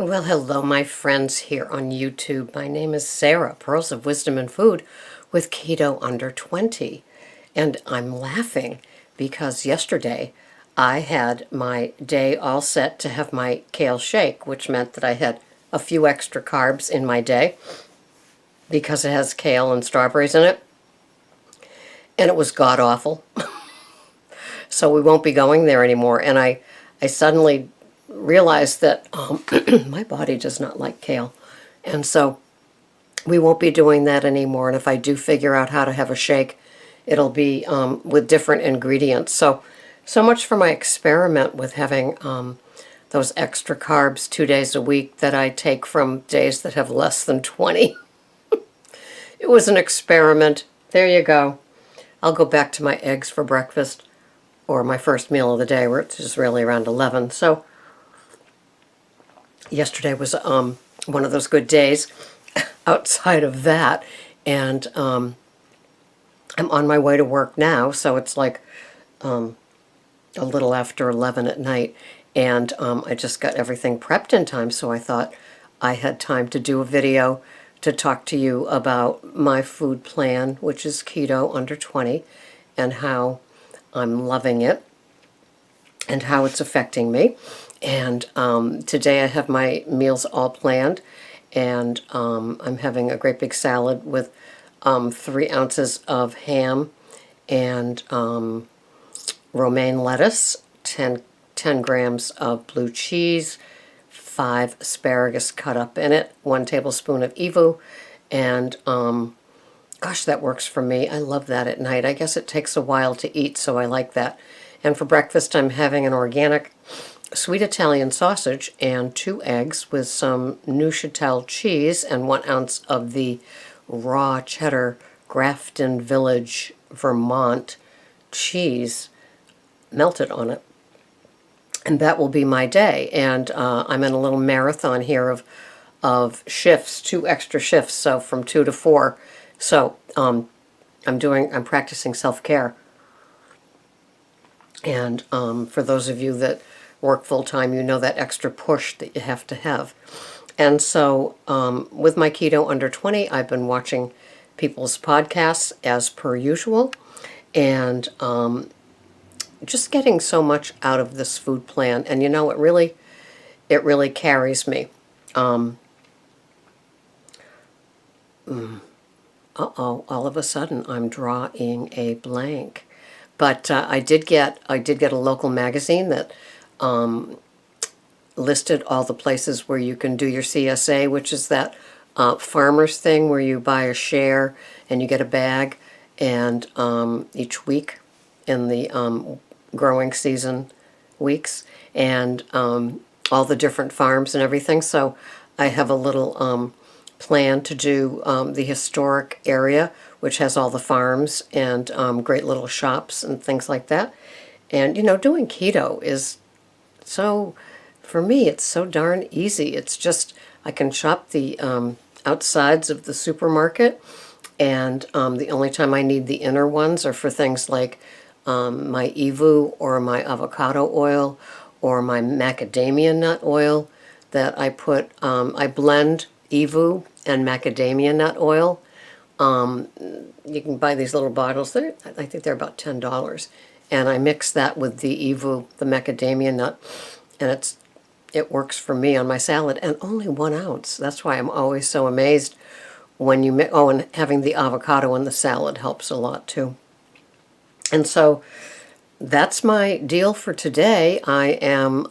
Well, hello, my friends here on YouTube. My name is Sarah, Pearls of Wisdom and Food with Keto Under 20. And I'm laughing because yesterday I had my day all set to have my kale shake, which meant that I had a few extra carbs in my day because it has kale and strawberries in it. And it was god-awful. So we won't be going there anymore. And I suddenly realized that my body does not like kale. And so we won't be doing that anymore. And if I do figure out how to have a shake, it'll be with different ingredients. So much for my experiment with having those extra carbs 2 days a week that I take from days that have less than 20. It was an experiment. There you go. I'll go back to my eggs for breakfast, or my first meal of the day, which is really around 11. So yesterday was one of those good days outside of that, and I'm on my way to work now, so it's like a little after 11 at night, and I just got everything prepped in time, so I thought I had time to do a video to talk to you about my food plan, which is Keto Under 20, and how I'm loving it and how it's affecting me. And today I have my meals all planned, and I'm having a great big salad with 3 ounces of ham and romaine lettuce, 10 grams of blue cheese, 5 asparagus cut up in it, 1 tablespoon of evu, and gosh, that works for me. I love that at night. I guess it takes a while to eat, so I like that. And for breakfast, I'm having an organic sweet Italian sausage and 2 eggs with some Neuchâtel cheese and 1 ounce of the raw cheddar Grafton Village, Vermont cheese melted on it. And that will be my day. And I'm in a little marathon here of shifts, 2 extra shifts, so from 2 to 4. So I'm practicing self-care. And for those of you that work full-time, you know that extra push that you have to have. And so with my Keto Under 20, I've been watching people's podcasts as per usual, and just getting so much out of this food plan. And you know, it really carries me. Uh-oh, all of a sudden I'm drawing a blank. But I did get a local magazine that listed all the places where you can do your CSA, which is that farmer's thing where you buy a share and you get a bag, and each week in the growing season weeks, and all the different farms and everything. So I have a little plan to do the historic area, which has all the farms and great little shops and things like that. And, you know, doing keto is so, for me, it's so darn easy. It's just, I can shop the outsides of the supermarket, and the only time I need the inner ones are for things like my evu or my avocado oil or my macadamia nut oil that I put, I blend evu and macadamia nut oil. You can buy these little bottles. I think they're about $10. And I mix that with the evu, the macadamia nut, and it works for me on my salad. And only 1 ounce. That's why I'm always so amazed when you mix. Oh, and having the avocado in the salad helps a lot too. And so that's my deal for today. I am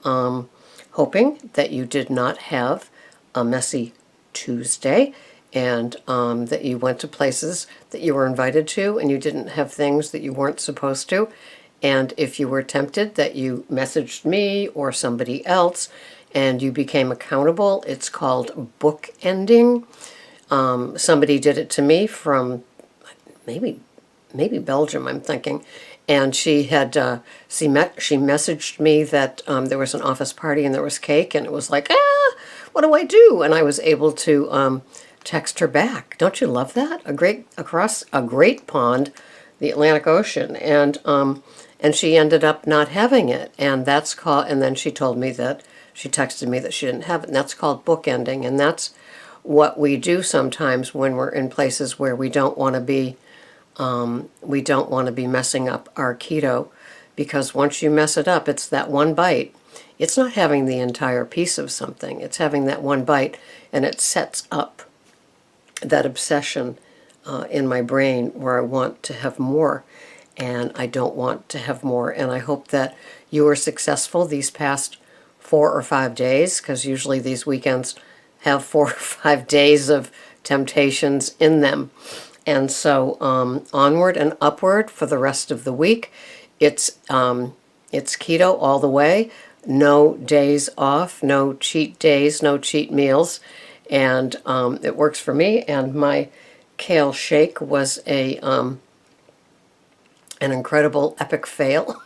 hoping that you did not have a messy Tuesday, and that you went to places that you were invited to and you didn't have things that you weren't supposed to. And if you were tempted, that you messaged me or somebody else and you became accountable. It's called bookending. Somebody did it to me from maybe Belgium, I'm thinking. And she had she messaged me that there was an office party and there was cake, and it was like, what do I do? And I was able to text her back. Don't you love that? Across a great pond, the Atlantic Ocean, and she ended up not having it, and that's called. And then she told me that she texted me that she didn't have it, and that's called bookending, and that's what we do sometimes when we're in places where we don't want to be messing up our keto, because once you mess it up, it's that one bite. It's not having the entire piece of something. It's having that one bite, and it sets up that obsession in my brain where I want to have more, and I don't want to have more. And I hope that you were successful these past 4 or 5 days, because usually these weekends have 4 or 5 days of temptations in them. And so onward and upward for the rest of the week. It's keto all the way. No days off, no cheat days, no cheat meals. And it works for me. And my kale shake was an incredible epic fail.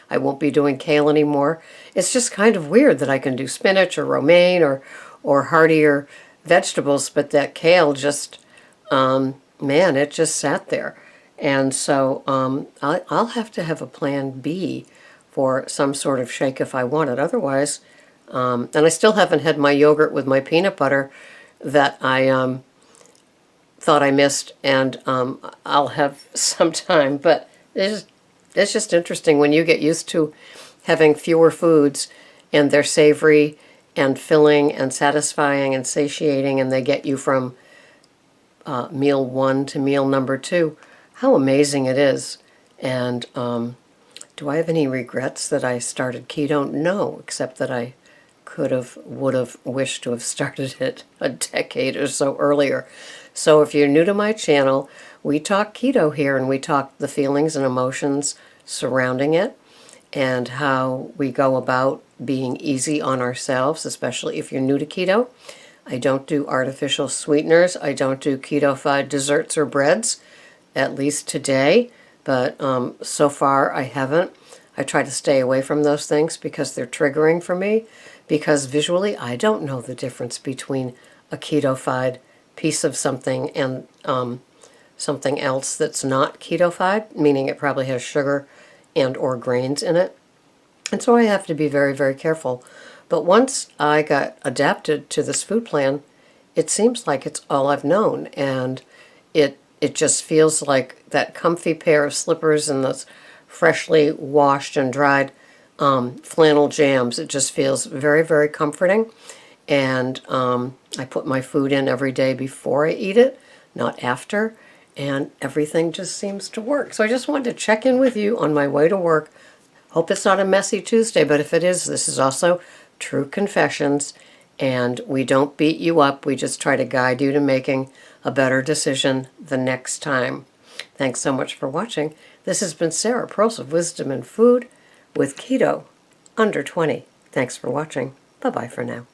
I won't be doing kale anymore. It's just kind of weird that I can do spinach or romaine or heartier vegetables, but that kale just, man, it just sat there. And so I'll have to have a plan B for some sort of shake if I want it. Otherwise, and I still haven't had my yogurt with my peanut butter that I thought I missed, and I'll have sometime. But it's just interesting when you get used to having fewer foods and they're savory and filling and satisfying and satiating, and they get you from meal 1 to meal number 2. How amazing it is. And do I have any regrets that I started keto? No, except that I would have wished to have started it a decade or so earlier. So if you're new to my channel, we talk keto here, and we talk the feelings and emotions surrounding it, and how we go about being easy on ourselves, especially if you're new to keto. I don't do artificial sweeteners. I don't do keto-fied desserts or breads, at least today, but so far I haven't. I try to stay away from those things because they're triggering for me, because visually I don't know the difference between a keto-fied piece of something and something else that's not keto-fied, meaning it probably has sugar and or grains in it. And so I have to be very, very careful. But once I got adapted to this food plan, it seems like it's all I've known, and it just feels like that comfy pair of slippers and those freshly washed and dried flannel jams. It just feels very, very comforting. And I put my food in every day before I eat it, not after, and everything just seems to work. So I just wanted to check in with you on my way to work. Hope it's not a messy Tuesday, but if it is, this is also True Confessions, and we don't beat you up. We just try to guide you to making a better decision the next time. Thanks so much for watching. This has been Sarah, Pearls of Wisdom and Food with Keto Under 20. Thanks for watching. Bye-bye for now.